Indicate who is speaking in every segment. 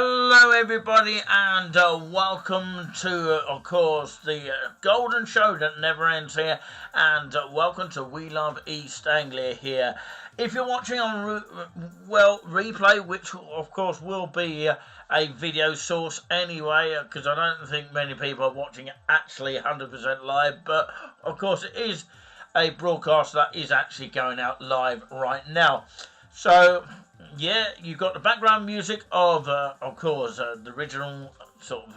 Speaker 1: Hello everybody and welcome to, of course, the golden show that never ends here, and welcome to We Love East Anglia here. If you're watching on, replay, which of course will be a video source anyway, because I don't think many people are watching it actually 100% live, but of course it is a broadcast that is actually going out live right now. So yeah, you've got the background music of course, the original sort of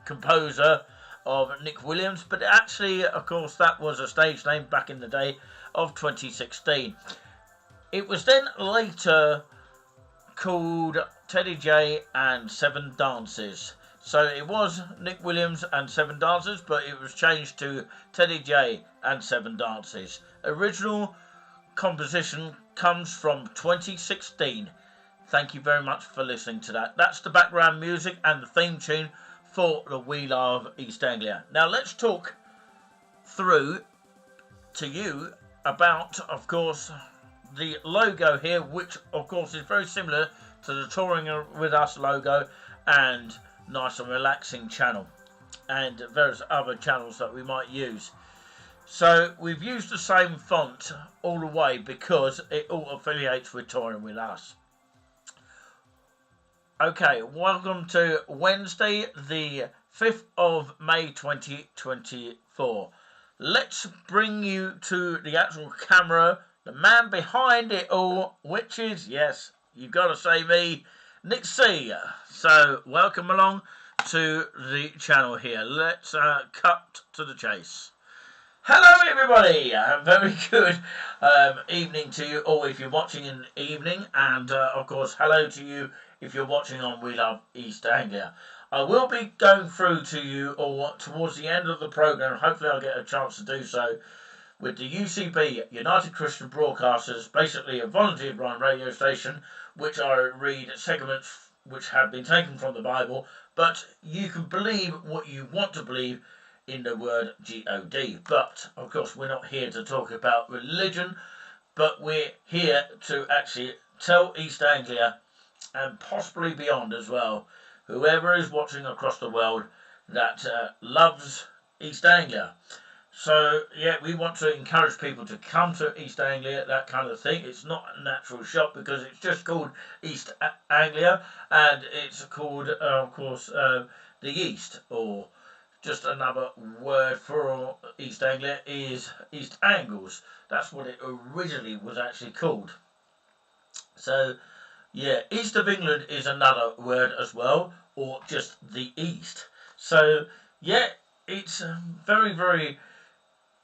Speaker 1: composer of Nick Williams, but actually, of course, that was a stage name back in the day of 2016. It was then later called Teddy J and Seven Dances. So it was Nick Williams and Seven Dances, but it was changed to Teddy J and Seven Dances. Original composition comes from 2016. Thank you very much for listening to that. That's the background music and the theme tune for the We Love East Anglia. Now let's talk through to you about, of course, the logo here, which of course is very similar to the Touring With Us logo and Nice and Relaxing channel and various other channels that we might use. So we've used the same font all the way because it all affiliates with Touring With Us. Okay, welcome to Wednesday, the 5th of May 2024. Let's bring you to the actual camera, the man behind it all, which is, yes, you've got to say me, Nick C. So welcome along to the channel here. Let's cut to the chase. Hello everybody, very good evening to you all if you're watching in the evening, and of course hello to you if you're watching on We Love East Anglia. I will be going through to you all towards the end of the programme, hopefully I'll get a chance to do so, with the UCB, United Christian Broadcasters, basically a volunteer run radio station, which I read segments which have been taken from the Bible, but you can believe what you want to believe in the word God. But of course we're not here to talk about religion, but we're here to actually tell East Anglia and possibly beyond as well, whoever is watching across the world that loves East Anglia. So yeah, we want to encourage people to come to East Anglia, that kind of thing. It's not a natural shop because it's just called East Anglia, and it's called of course the East, or just another word for East Anglia is East Angles. That's what it originally was actually called. So yeah, East of England is another word as well, or just the East. So yeah, it's very, very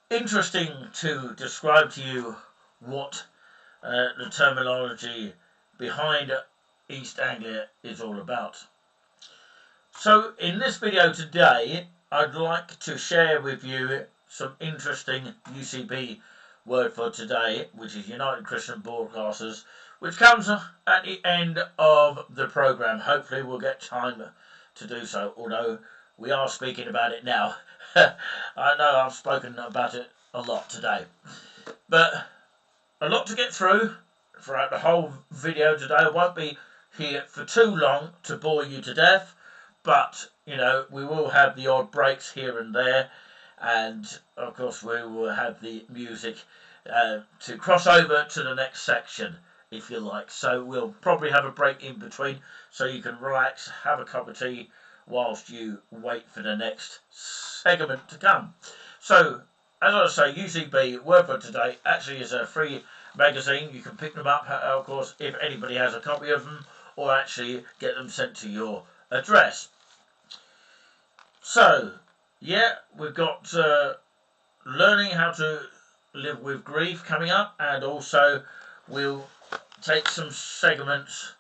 Speaker 1: interesting to describe to you what the terminology behind East Anglia is all about. So in this video today, I'd like to share with you some interesting UCB word for today, which is United Christian Broadcasters, which comes at the end of the programme. Hopefully we'll get time to do so, although we are speaking about it now. I know I've spoken about it a lot today, but a lot to get through throughout the whole video today. I won't be here for too long to bore you to death, but you know, we will have the odd breaks here and there, and of course we will have the music to cross over to the next section, if you like. So we'll probably have a break in between so you can relax, have a cup of tea whilst you wait for the next segment to come. So as I say, UCB word for today actually is a free magazine. You can pick them up, of course, if anybody has a copy of them, or actually get them sent to your address. So yeah, we've got learning how to live with grief coming up, and also we'll take some segments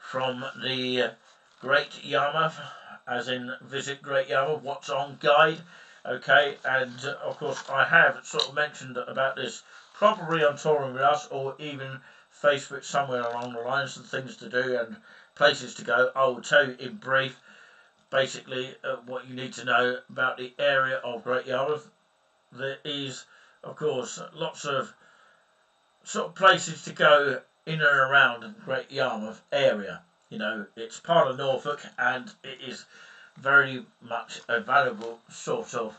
Speaker 1: from the Great Yarmouth, as in Visit Great Yarmouth, What's On guide. Okay, and of course I have sort of mentioned about this probably on Touring With Us, or even Facebook, somewhere along the lines, and things to do and places to go. I will tell you in brief basically what you need to know about the area of Great Yarmouth. There is of course lots of sort of places to go in and around Great Yarmouth area. You know, it's part of Norfolk, and it is very much a valuable sort of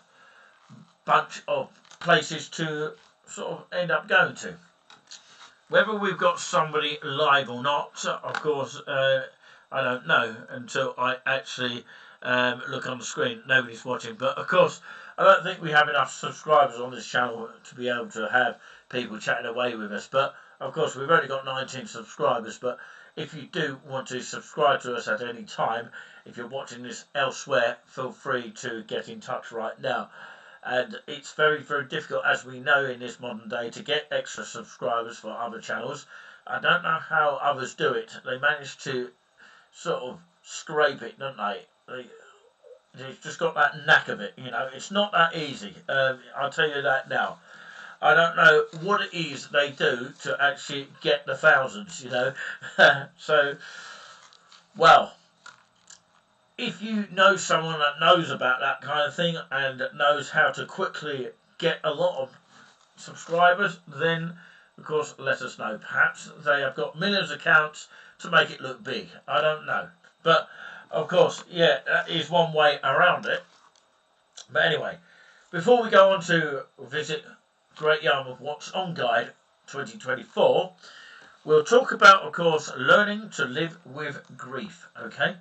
Speaker 1: bunch of places to sort of end up going to. Whether we've got somebody live or not, of course, I don't know until I actually look on the screen. Nobody's watching, but of course, I don't think we have enough subscribers on this channel to be able to have people chatting away with us. But of course, we've only got 19 subscribers. But if you do want to subscribe to us at any time, if you're watching this elsewhere, feel free to get in touch right now. And it's very, very difficult, as we know in this modern day, to get extra subscribers for other channels. I don't know how others do it. They manage to sort of scrape it, don't they? They've just got that knack of it, you know. It's not that easy. I'll tell you that now. I don't know what it is they do to actually get the thousands, you know. So, well, if you know someone that knows about that kind of thing and knows how to quickly get a lot of subscribers, then of course let us know. Perhaps they have got millions of accounts to make it look big. I don't know. But of course, yeah, that is one way around it. But anyway, before we go on to visit Great Yarmouth What's On Guide 2024, we'll talk about, of course, learning to live with grief. Okay,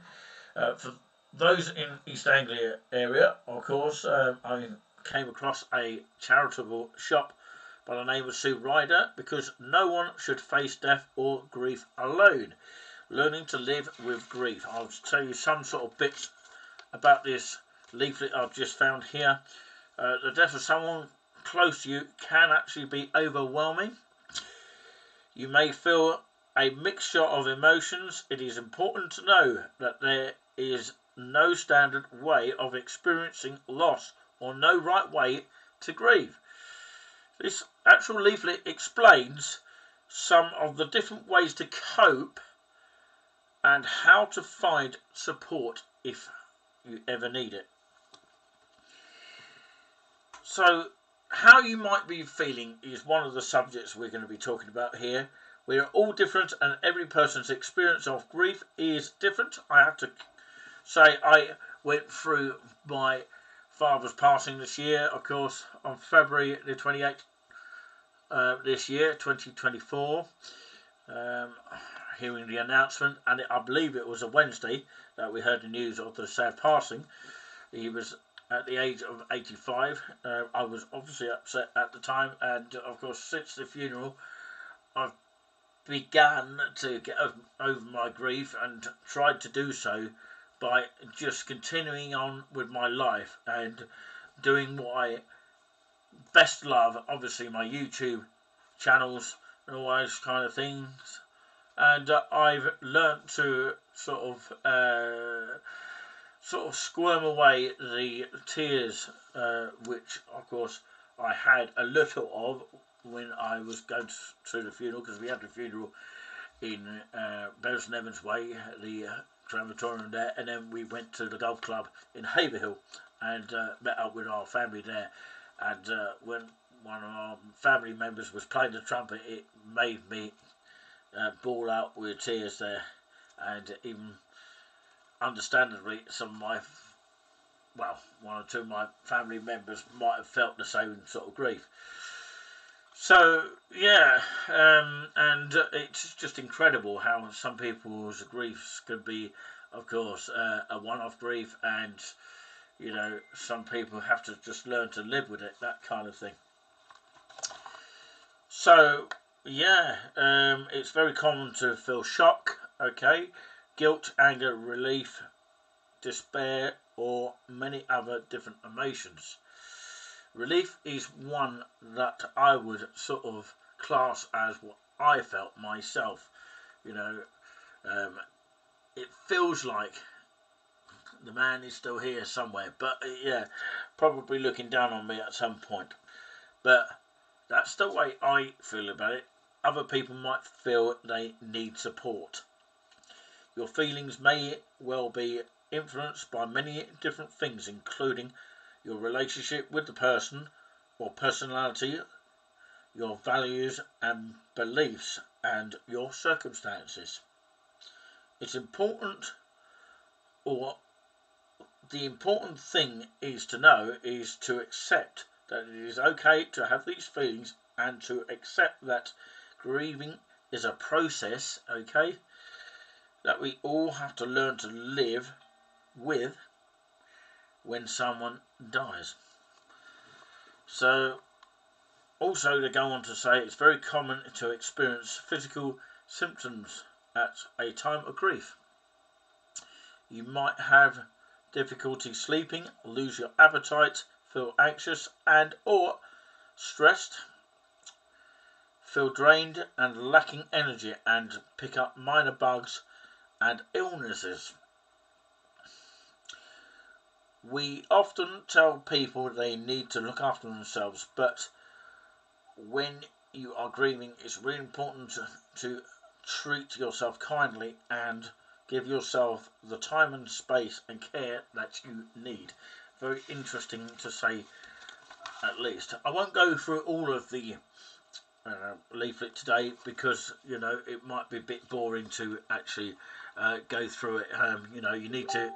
Speaker 1: for those in East Anglia area, of course, I came across a charitable shop by the name of Sue Ryder, because no one should face death or grief alone. Learning to live with grief. I'll tell you some sort of bits about this leaflet I've just found here. The death of someone close to you can actually be overwhelming. You may feel a mixture of emotions. It is important to know that there is no standard way of experiencing loss, or no right way to grieve. This actual leaflet explains some of the different ways to cope and how to find support if you ever need it. So, how you might be feeling is one of the subjects we're going to be talking about here. We are all different, and every person's experience of grief is different. I have to say, I went through my father's passing this year, of course, on February the 28th this year, 2024. Hearing the announcement, and I believe it was a Wednesday that we heard the news of the sad passing. He was at the age of 85. I was obviously upset at the time, and of course since the funeral I've began to get over my grief, and tried to do so by just continuing on with my life and doing what I best love, obviously my YouTube channels and all those kind of things. And I've learnt to sort of squirm away the tears, which of course I had a little of when I was going to the funeral, because we had the funeral in Beres and Evans Way, the crematorium there, and then we went to the golf club in Haverhill and met up with our family there. And when one of our family members was playing the trumpet, it made me bawl out with tears there. And even understandably, some of my, well, one or two of my family members might have felt the same sort of grief. So yeah, and it's just incredible how some people's griefs could be, of course, a one-off grief, and you know, some people have to just learn to live with it, that kind of thing. So yeah, it's very common to feel shock, okay, guilt, anger, relief, despair, or many other different emotions. Relief is one that I would sort of class as what I felt myself. You know, it feels like the man is still here somewhere, but yeah, probably looking down on me at some point. But that's the way I feel about it. Other people might feel they need support. Your feelings may well be influenced by many different things, including your relationship with the person or personality, your values and beliefs, and your circumstances. it's important, or the important thing is to know, is to accept that it is okay to have these feelings, and to accept that grieving is a process, okay, that we all have to learn to live with when someone dies. So, also to go on to say, it's very common to experience physical symptoms at a time of grief. You might have difficulty sleeping, lose your appetite, feel anxious and or stressed, feel drained and lacking energy, and pick up minor bugs and illnesses. We often tell people they need to look after themselves, but when you are grieving, it's really important to treat yourself kindly and give yourself the time and space and care that you need. Very interesting to say, at least. I won't go through all of the leaflet today, because it might be a bit boring to actually go through it. You need to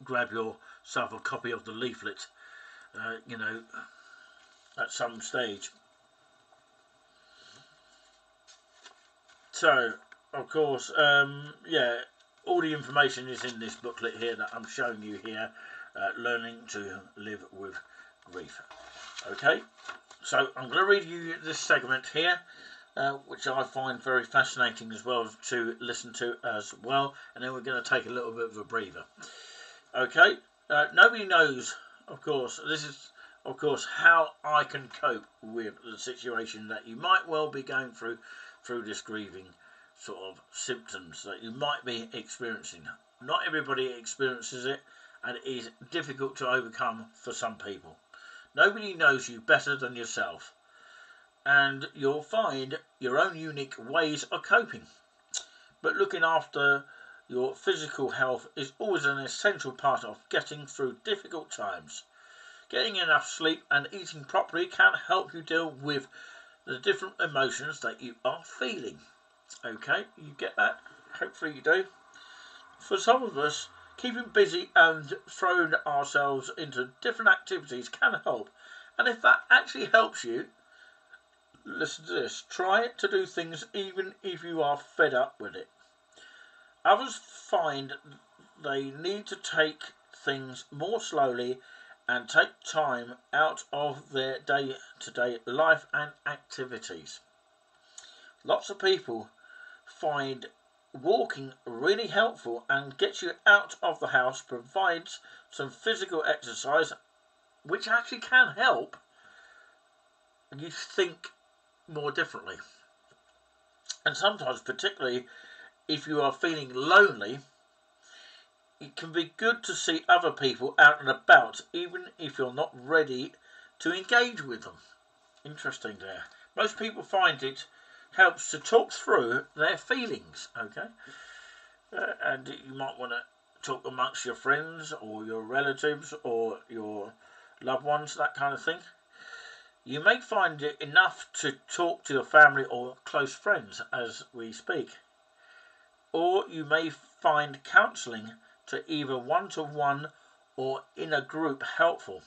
Speaker 1: grab yourself a copy of the leaflet at some stage. So, of course, all the information is in this booklet here that I'm showing you here, Learning to Live with Grief. Okay, so I'm going to read you this segment here, which I find very fascinating as well to listen to as well, and then we're going to take a little bit of a breather. Okay, nobody knows, of course, this is, of course, how I can cope with the situation that you might well be going through this grieving sort of symptoms that you might be experiencing. Not everybody experiences it, and it is difficult to overcome for some people. Nobody knows you better than yourself, and you'll find your own unique ways of coping. But looking after your physical health is always an essential part of getting through difficult times. Getting enough sleep and eating properly can help you deal with the different emotions that you are feeling. Okay, you get that? Hopefully you do. For some of us, keeping busy and throwing ourselves into different activities can help. And if that actually helps you, listen to this. Try to do things even if you are fed up with it. Others find they need to take things more slowly and take time out of their day-to-day life and activities. Lots of people find walking really helpful and gets you out of the house, provides some physical exercise, which actually can help you think more differently. And sometimes, particularly if you are feeling lonely, it can be good to see other people out and about, even if you're not ready to engage with them. Interesting there. Most people find it helps to talk through their feelings, okay? And you might want to talk amongst your friends or your relatives or your loved ones, that kind of thing. You may find it enough to talk to your family or close friends as we speak. Or you may find counselling to either one-to-one or in a group helpful.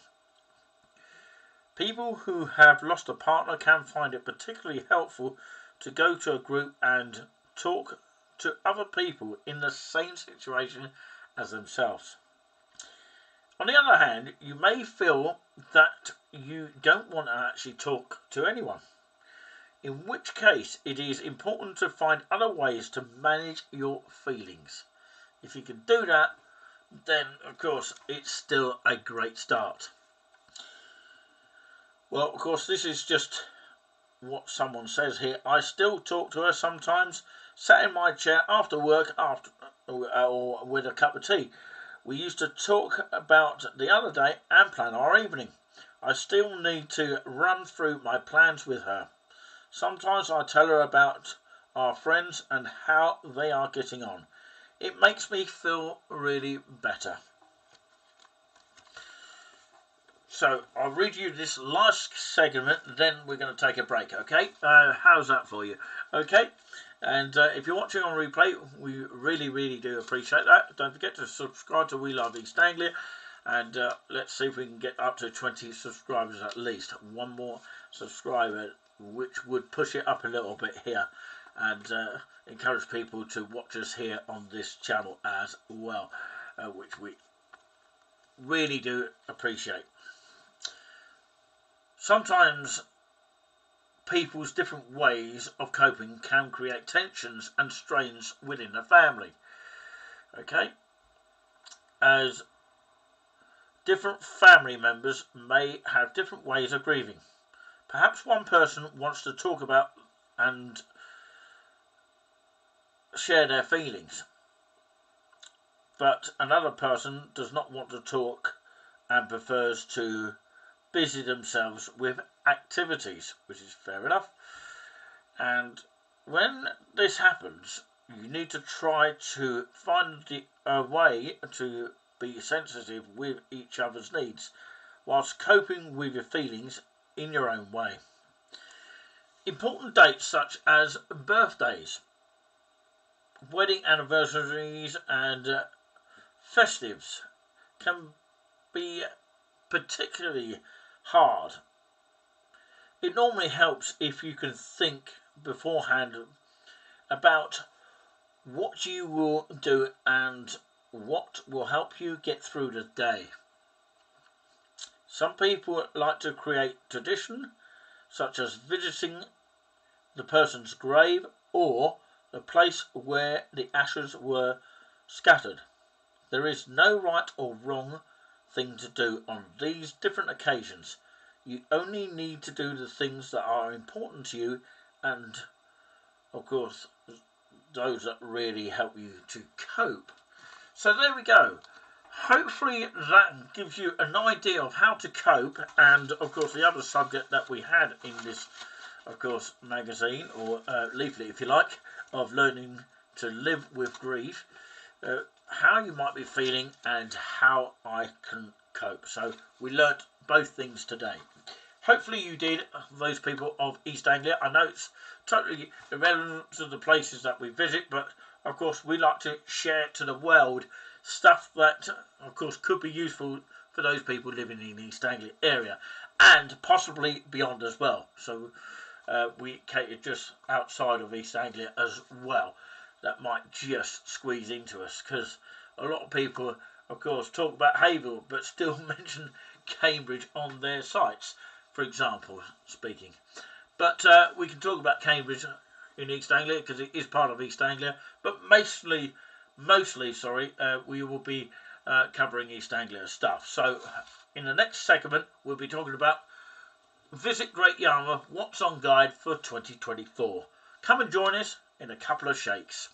Speaker 1: People who have lost a partner can find it particularly helpful to go to a group and talk to other people in the same situation as themselves. On the other hand, you may feel that you don't want to actually talk to anyone, in which case it is important to find other ways to manage your feelings. If you can do that, then of course it's still a great start. Well, of course, this is just what someone says here. I still talk to her sometimes, sat in my chair after work or with a cup of tea. We used to talk about the other day and plan our evening. I still need to run through my plans with her. Sometimes I tell her about our friends and how they are getting on. It makes me feel really better. So I'll read you this last segment, then we're going to take a break, okay? How's that for you? Okay? And if you're watching on replay, we really do appreciate that. Don't forget to subscribe to We Love East Anglia. And let's see if we can get up to 20 subscribers at least. One more subscriber, which would push it up a little bit here. And encourage people to watch us here on this channel as well. Which we really do appreciate. Sometimes people's different ways of coping can create tensions and strains within a family. Okay? As different family members may have different ways of grieving. Perhaps one person wants to talk about and share their feelings, but another person does not want to talk and prefers to busy themselves with activities, which is fair enough. And when this happens, you need to try to find a way to be sensitive with each other's needs whilst coping with your feelings in your own way. Important dates such as birthdays, wedding anniversaries and festives can be particularly hard. It normally helps if you can think beforehand about what you will do and what will help you get through the day. Some people like to create tradition, such as visiting the person's grave or the place where the ashes were scattered. There is no right or wrong thing to do on these different occasions. You only need to do the things that are important to you and, of course, those that really help you to cope. So there we go. Hopefully that gives you an idea of how to cope, and, of course, the other subject that we had in this, of course, magazine, or leaflet if you like, of learning to live with grief, how you might be feeling and how I can cope. So we learnt both things today. Hopefully you did, those people of East Anglia. I know it's totally irrelevant to the places that we visit, but of course we like to share to the world stuff that of course could be useful for those people living in the East Anglia area and possibly beyond as well. So we cater just outside of East Anglia as well. That might just squeeze into us, because a lot of people, of course, talk about Hayville but still mention Cambridge on their sites, for example, speaking. But we can talk about Cambridge in East Anglia because it is part of East Anglia, but mostly, we will be covering East Anglia stuff. So in the next segment, we'll be talking about Visit Great Yarmouth, what's on guide for 2024. Come and join us in a couple of shakes.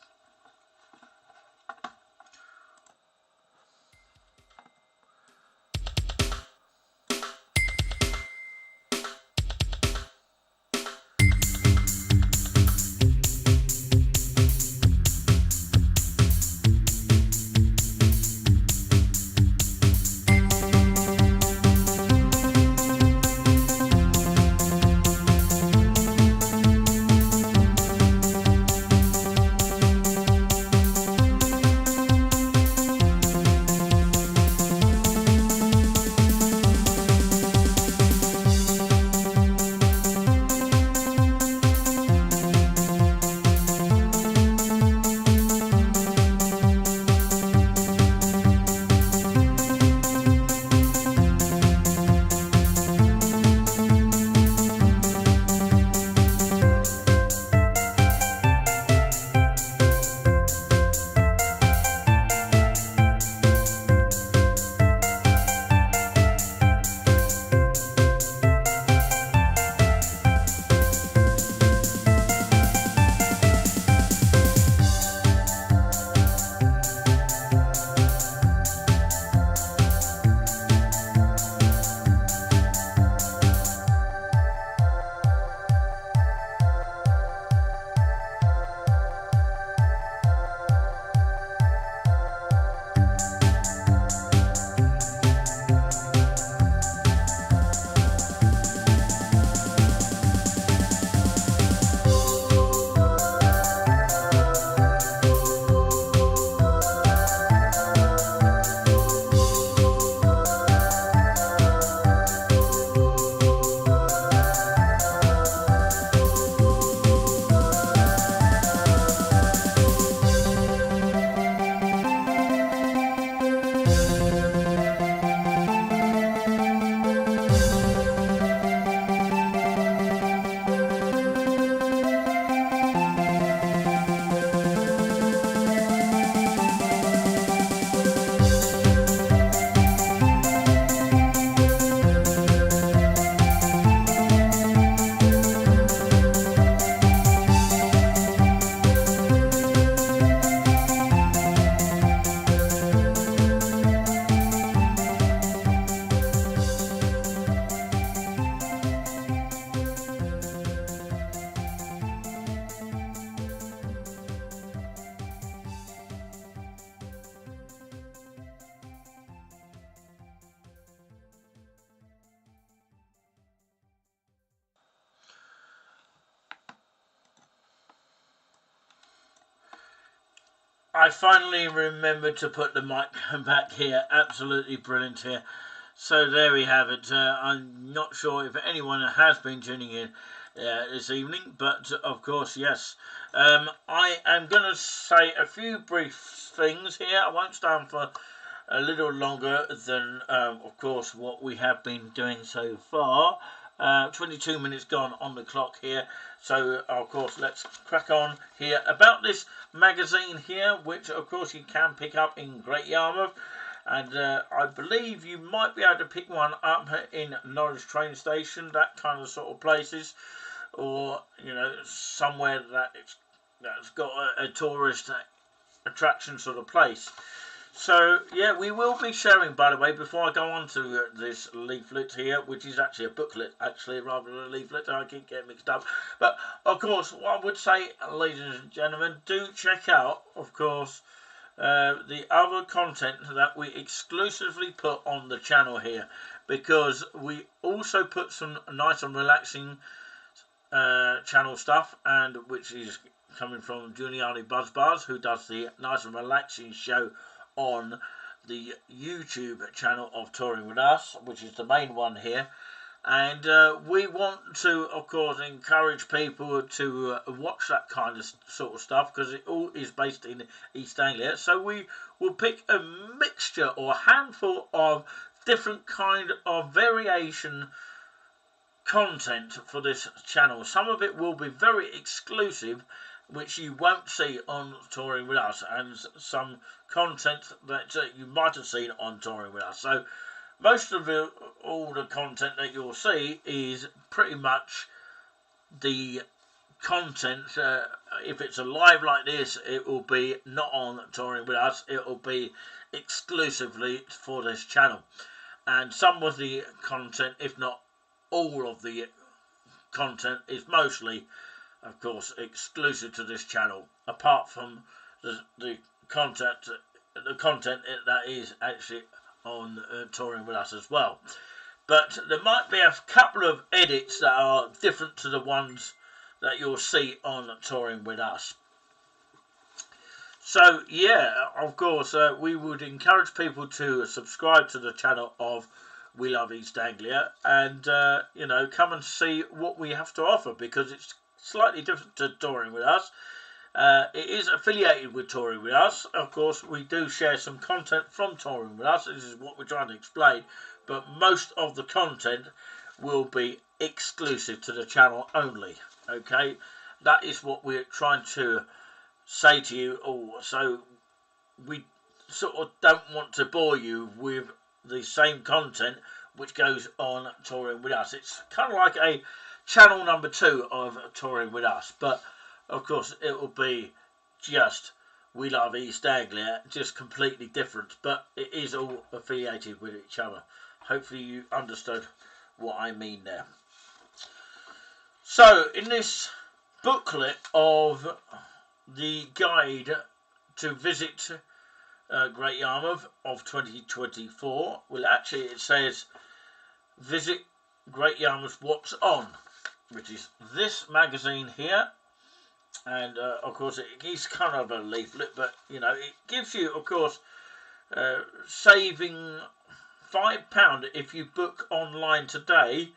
Speaker 1: I finally remembered to put the mic back here. Absolutely brilliant here. So there we have it. I'm not sure if anyone has been tuning in this evening, but of course, yes. I am going to say a few brief things here. I won't stand for a little longer than, of course, what we have been doing so far. 22 minutes gone on the clock here. So, of course, let's crack on here about this magazine here, which, of course, you can pick up in Great Yarmouth. And I believe you might be able to pick one up in Norwich train station, that kind of sort of places, or, you know, somewhere that's got a tourist attraction sort of place. So, yeah, we will be sharing, by the way, before I go on to this leaflet here, which is actually a booklet, actually, rather than a leaflet. I keep getting mixed up. But, of course, what I would say, ladies and gentlemen, do check out, of course, the other content that we exclusively put on the channel here, because we also put some nice and relaxing channel stuff, and which is coming from Giuliani Buzzbars, who does the nice and relaxing show on the YouTube channel of Touring With Us, which is the main one here. And we want to, of course, encourage people to watch that kind of sort of stuff, because it all is based in East Anglia. So we will pick a mixture or a handful of different kind of variation content for this channel. Some of it will be very exclusive, which you won't see on Touring With Us, and some content that you might have seen on Touring With Us. So most of all the content that you'll see is pretty much the content. If it's a live like this, it will be not on Touring With Us. It will be exclusively for this channel. And some of the content, if not all of the content, is mostly, of course, exclusive to this channel, apart from the content that is actually on Touring With Us as well. But there might be a couple of edits that are different to the ones that you'll see on Touring With Us. So yeah, of course, we would encourage people to subscribe to the channel of We Love East Anglia, and you know, come and see what we have to offer, because it's slightly different to Touring With Us. It is affiliated with Touring With Us. Of course, we do share some content from Touring With Us. This is what we're trying to explain. But most of the content will be exclusive to the channel only. Okay? That is what we're trying to say to you all. So we sort of don't want to bore you with the same content which goes on Touring With Us. It's kind of like a channel number 2 of Touring With Us. But of course, it will be just We Love East Anglia, just completely different, but it is all affiliated with each other. Hopefully you understood what I mean there. So, in this booklet of the guide to visit Great Yarmouth of 2024, well, actually it says visit Great Yarmouth What's On, which is this magazine here. And of course it is kind of a leaflet, but you know, it gives you, of course, saving £5 if you book online today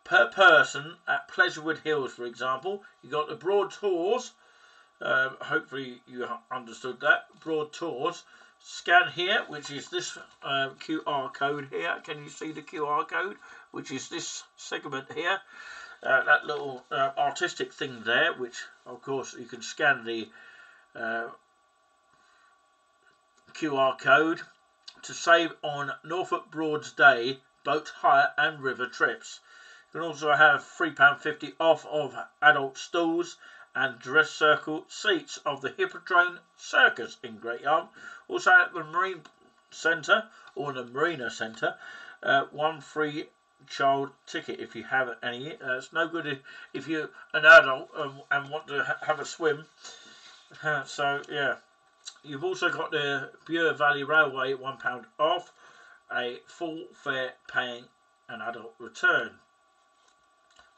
Speaker 1: per person at Pleasurewood Hills, for example. You got the Broad Tours. Hopefully you understood that. Broad Tours. Scan here, which is this QR code here. Can you see the QR code? Which is this segment here. That little artistic thing there, which of course you can scan the QR code to save on Norfolk Broads Day boat hire and river trips. You can also have £3.50 off of adult stools and dress circle seats of the Hippodrome Circus in Great Yarmouth. Also at the Marine Centre, or the Marina Centre, one free child ticket if you have any. It's no good if you're an adult and want to have a swim. So yeah, you've also got the Bure Valley Railway £1 off, a full fare paying an adult return.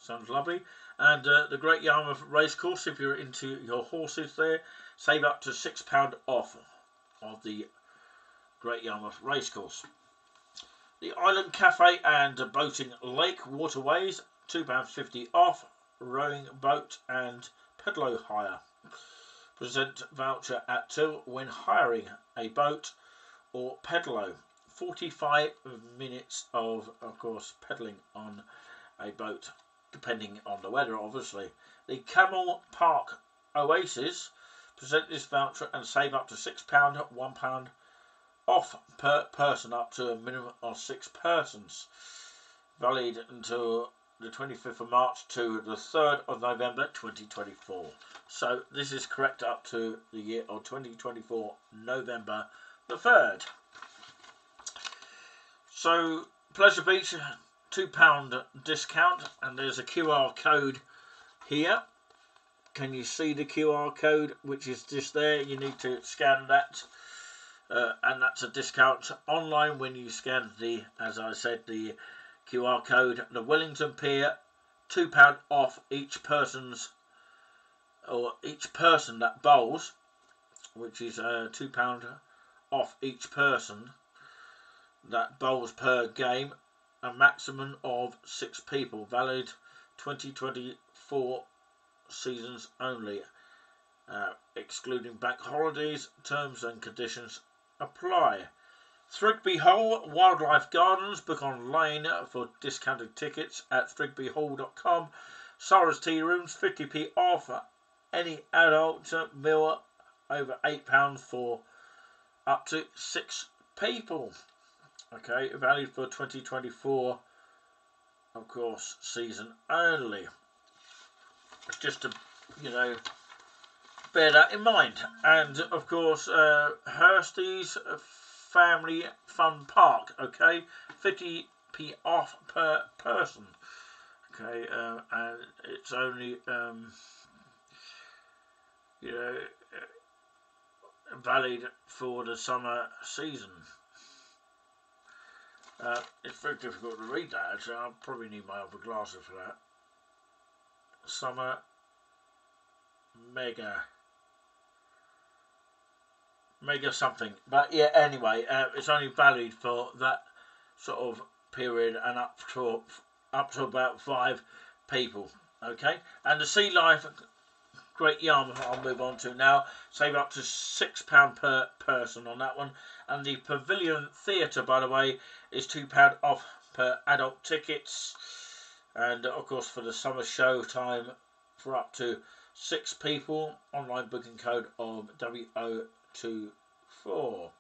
Speaker 1: Sounds lovely. And the Great Yarmouth Racecourse, if you're into your horses there, save up to £6 off of the Great Yarmouth Racecourse. The Island Cafe and Boating Lake Waterways, £2.50 off, rowing boat and pedalo hire. Present voucher at till when hiring a boat or pedalo. 45 minutes of course, pedalling on a boat, depending on the weather, obviously. The Camel Park Oasis, present this voucher and save up to £6, £1 off per person, up to a minimum of 6 persons. Valid until the 25th of March to the 3rd of November 2024. So this is correct up to the year of 2024, November the 3rd. So Pleasure Beach, £2 discount, and there's a QR code here. Can you see the QR code, which is just there? You need to scan that, and that's a discount online when you scan the, as I said, the QR code. The Wellington Pier, £2 off each person's, or each person that bowls, which is £2 off each person that bowls per game, a maximum of 6 people, valid 2024 seasons only, excluding bank holidays. Terms and conditions apply. Thrigby Hall Wildlife Gardens, book online for discounted tickets at thrigbyhall.com. Sarah's Tea Rooms, 50p off any adult meal over £8 for up to 6 people. Okay, valid for 2024, of course, season only. Just to, bear that in mind. And, of course, Hursty's Family Fun Park, okay, 50p off per person. Okay, and it's only, valid for the summer season. It's very difficult to read that, actually. I'll probably need my other glasses for that. Summer mega something. But yeah, anyway, it's only valid for that sort of period and up to about 5 people. Okay, and the Sea Life Great Yarmouth I'll move on to now. Save up to £6 per person on that one. And the Pavilion Theatre, by the way, is £2 off per adult tickets. And of course for the summer show time for up to 6 people, online booking code of WO24.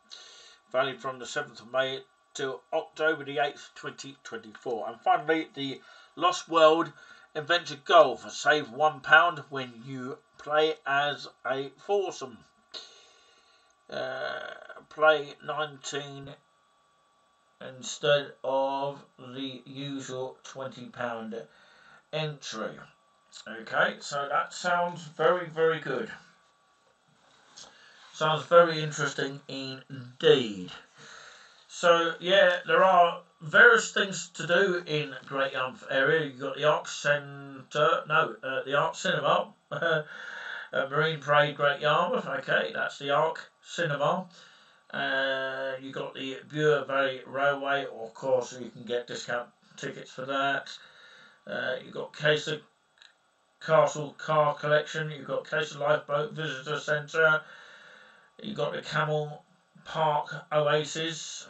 Speaker 1: Valid from the 7th of May till October the 8th, 2024. And finally, the Lost World Adventure Golf. Save £1 when you play as a foursome. Play 19 instead of the usual £20 entry. Okay, so that sounds very, very good. Sounds very interesting indeed. So yeah, there are various things to do in Great Yarmouth area. You've got the Arts Centre, the Arts Cinema, Marine Parade Great Yarmouth. Okay, that's the Arc Cinema. You've got the Bure Valley Railway, of course you can get discount tickets for that. You've got Castle Car Collection, you've got Castle Lifeboat Visitor Centre, you've got the Camel Park Oasis,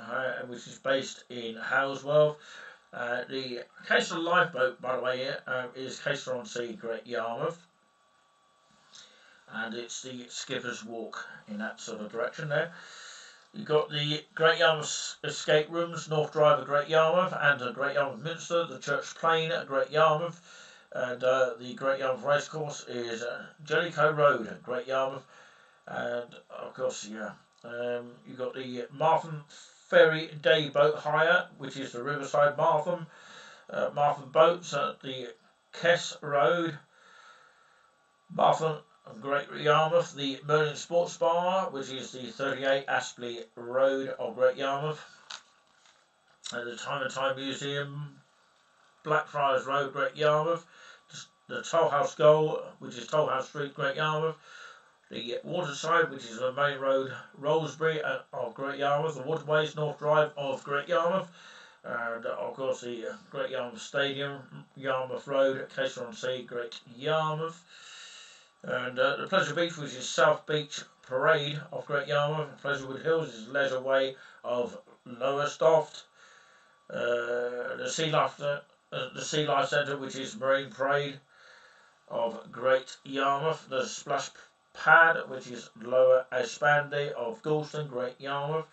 Speaker 1: which is based in Halesworth. The Castle Lifeboat, by the way, is Castle-on-Sea, Great Yarmouth. And it's the Skipper's Walk in that sort of direction there. You've got the Great Yarmouth Escape Rooms, North Drive of Great Yarmouth, and Great Yarmouth Minster, the Church Plain at Great Yarmouth. And the Great Yarmouth Racecourse is Jellicoe Road at Great Yarmouth. And, of course, yeah, you've got the Martham Ferry Day Boat Hire, which is the Riverside Martham. Martham Boats at the Kess Road. Martham Great Yarmouth, the Merlin Sports Bar, which is the 38 Aspley Road of Great Yarmouth. And the Time and Time Museum, Blackfriars Road, Great Yarmouth. The Toll House Goal, which is Toll House Street, Great Yarmouth. The Waterside, which is the main road, Rollsbury of Great Yarmouth. The Waterways, North Drive of Great Yarmouth. And of course the Great Yarmouth Stadium, Yarmouth Road, Caisson-on-Sea, Great Yarmouth. And the Pleasure Beach, which is South Beach Parade of Great Yarmouth. Pleasurewood Hills is Leisure Way of Lowestoft. The Sea Life Centre, which is Marine Parade of Great Yarmouth. The Splash Pad, which is Lower Aspandy of Galston, Great Yarmouth.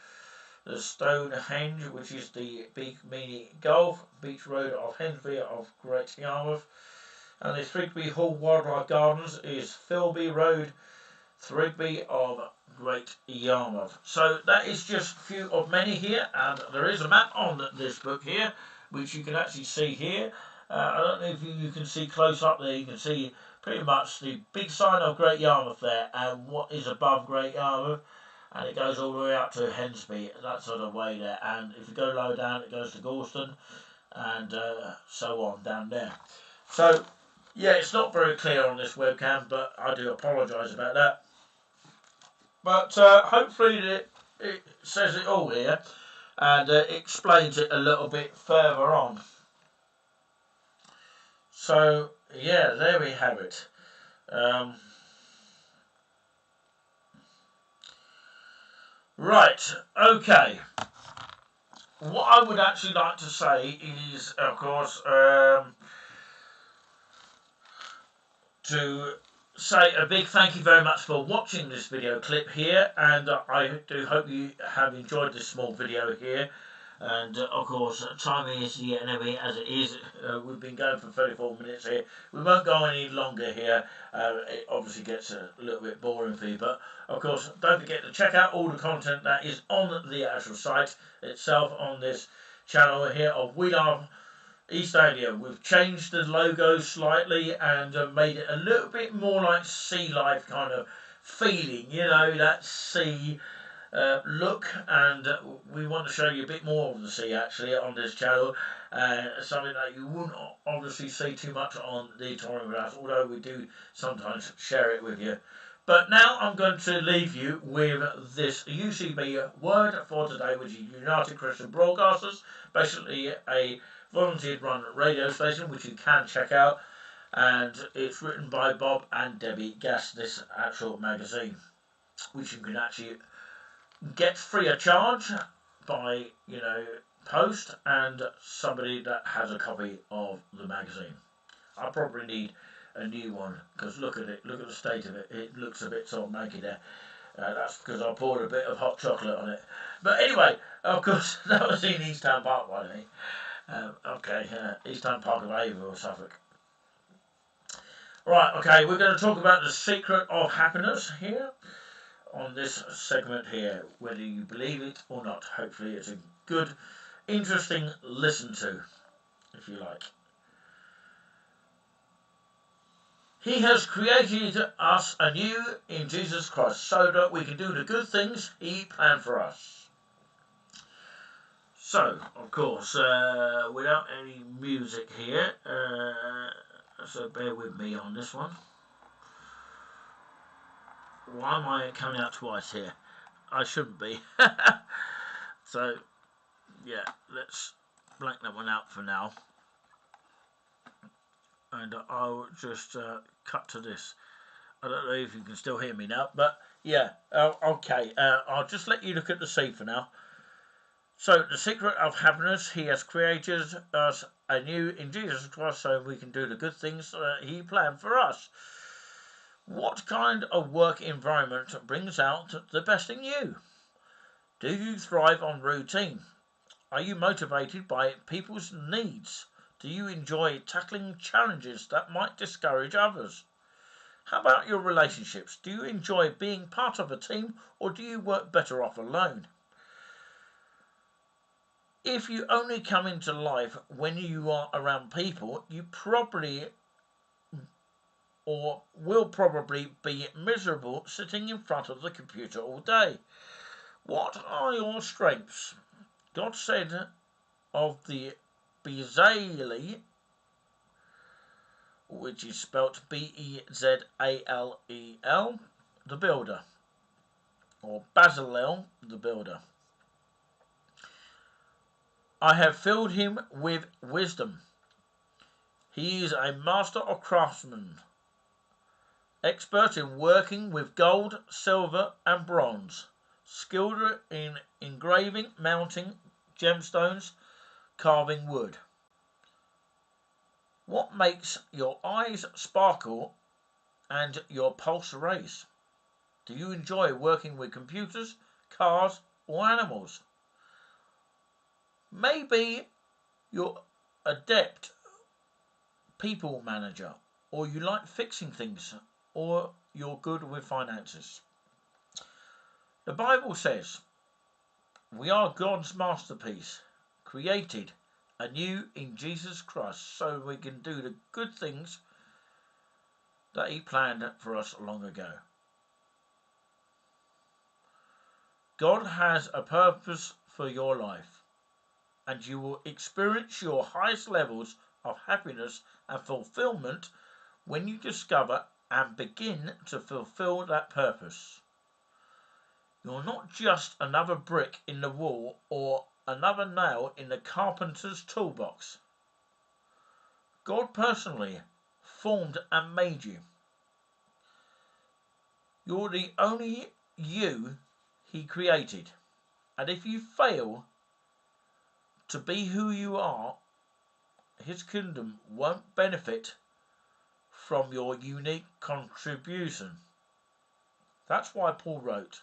Speaker 1: The Stonehenge, which is the Big Mini Golf, Beach Road of Hensby of Great Yarmouth. And the Thrigby Hall Wildlife Gardens is Philby Road, Thrigby of Great Yarmouth. So that is just a few of many here, and there is a map on this book here, which you can actually see here. I don't know if you can see close up there. You can see pretty much the big sign of Great Yarmouth there, and what is above Great Yarmouth, and it goes all the way up to Hensby, that sort of way there. And if you go lower down, it goes to Galston, and so on down there. So yeah, it's not very clear on this webcam, but I do apologise about that. But hopefully it says it all here, and explains it a little bit further on. So yeah, there we have it. Right, okay. What I would actually like to say is, of course, to say a big thank you very much for watching this video clip here, and I do hope you have enjoyed this small video here. And of course, time is getting heavy as it is. We've been going for 34 minutes here. We won't go any longer here. It obviously gets a little bit boring for you, but of course, don't forget to check out all the content that is on the actual site itself on this channel here of We Love East Anglia. We've changed the logo slightly and made it a little bit more like sea life kind of feeling, you know, that sea look, and we want to show you a bit more of the sea actually on this channel, something that you wouldn't obviously see too much on the touring grass, although we do sometimes share it with you. But now I'm going to leave you with this UCB word for today, which is United Christian Broadcasters, basically a volunteer run radio station which you can check out, and it's written by Bob and Debbie Gass, this actual magazine, which you can actually get free of charge by, you know, post, and somebody that has a copy of the magazine. I probably need a new one, because look at it, look at the state of it. It looks a bit sort of manky there. That's because I poured a bit of hot chocolate on it. But anyway, of course, that was in East Town Park, wasn't it? East Town Park of Avon or Suffolk. Right, okay, we're going to talk about the secret of happiness here on this segment here, whether you believe it or not. Hopefully it's a good, interesting listen to, if you like. He has created us anew in Jesus Christ so that we can do the good things he planned for us. So, of course, without any music here, so bear with me on this one. Why am I coming out twice here? I shouldn't be. So, yeah, let's blank that one out for now. And I'll just cut to this. I don't know if you can still hear me now, but yeah, okay. I'll just let you look at the sea for now. So, the secret of happiness, he has created us anew in Jesus Christ so we can do the good things he planned for us. What kind of work environment brings out the best in you? Do you thrive on routine? Are you motivated by people's needs? Do you enjoy tackling challenges that might discourage others? How about your relationships? Do you enjoy being part of a team, or do you work better off alone? If you only come into life when you are around people, you probably or will probably be miserable sitting in front of the computer all day. What are your strengths? God said of the Bezalel which is spelt Bezalel, the builder, or Bezalel, the builder. I have filled him with wisdom. He is a master or craftsman, expert in working with gold, silver, and bronze, skilled in engraving, mounting gemstones, carving wood. What makes your eyes sparkle and your pulse race? Do you enjoy working with computers, cars, or animals? Maybe you're adept people manager, or you like fixing things, or you're good with finances. The Bible says we are God's masterpiece, created anew in Jesus Christ, so we can do the good things that He planned for us long ago. God has a purpose for your life, and you will experience your highest levels of happiness and fulfillment when you discover and begin to fulfill that purpose. You're not just another brick in the wall or another nail in the carpenter's toolbox. God personally formed and made you. You're the only you He created. And if you fail to be who you are, His kingdom won't benefit from your unique contribution. That's why Paul wrote,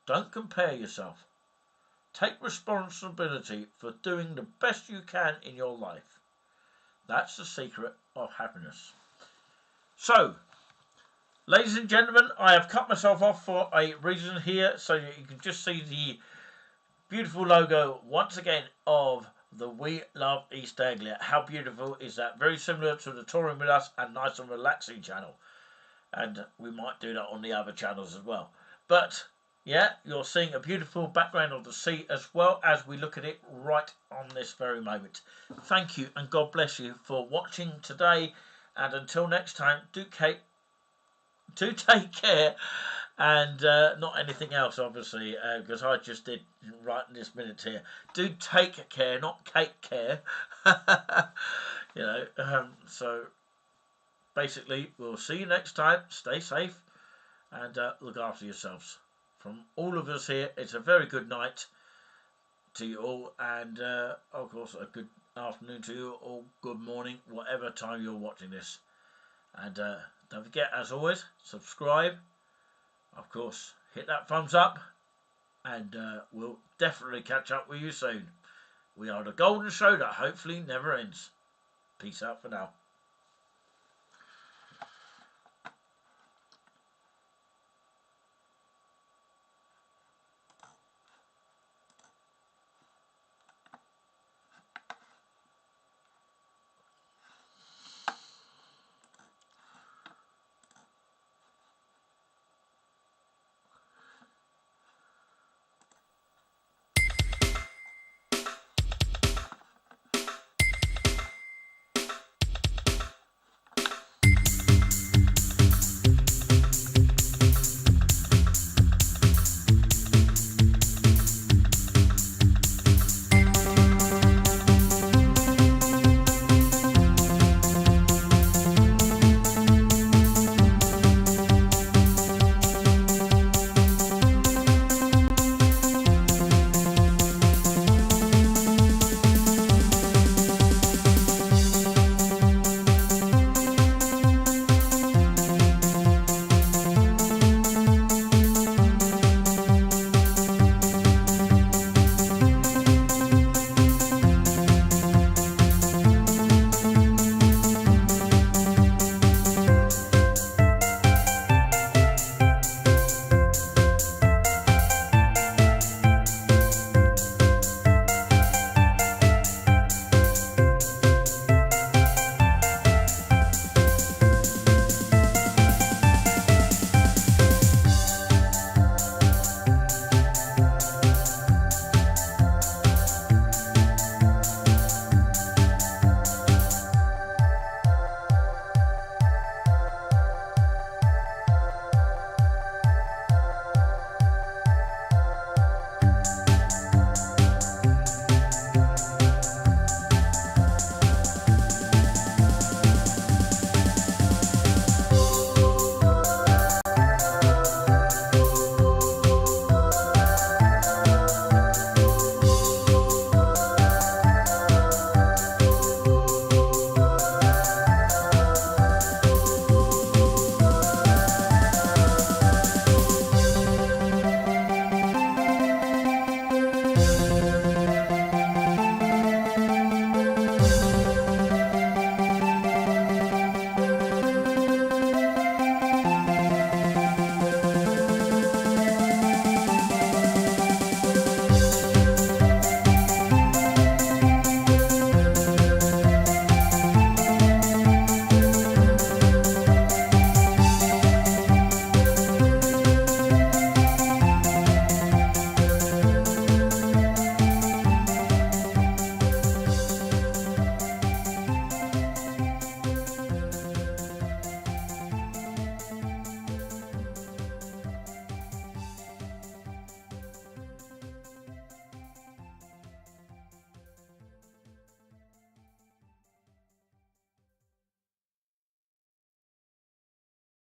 Speaker 1: don't compare yourself. Take responsibility for doing the best you can in your life. That's the secret of happiness. So, ladies and gentlemen, I have cut myself off for a reason here so that you can just see the beautiful logo once again of the We Love East Anglia. How beautiful is that? Very similar to the Touring With Us and Nice and Relaxing channel. And we might do that on the other channels as well. But yeah, you're seeing a beautiful background of the sea as well as we look at it right on this very moment. Thank you and God bless you for watching today. And until next time, do take care. And not anything else, obviously, because I just did right in this minute here. Do take care, not cake care. So basically, we'll see you next time. Stay safe and look after yourselves. From all of us here, it's a very good night to you all. And, of course, a good afternoon to you all. Good morning, whatever time you're watching this. And don't forget, as always, subscribe. Of course, hit that thumbs up, and we'll definitely catch up with you soon. We are the Golden Show that hopefully never ends. Peace out for now.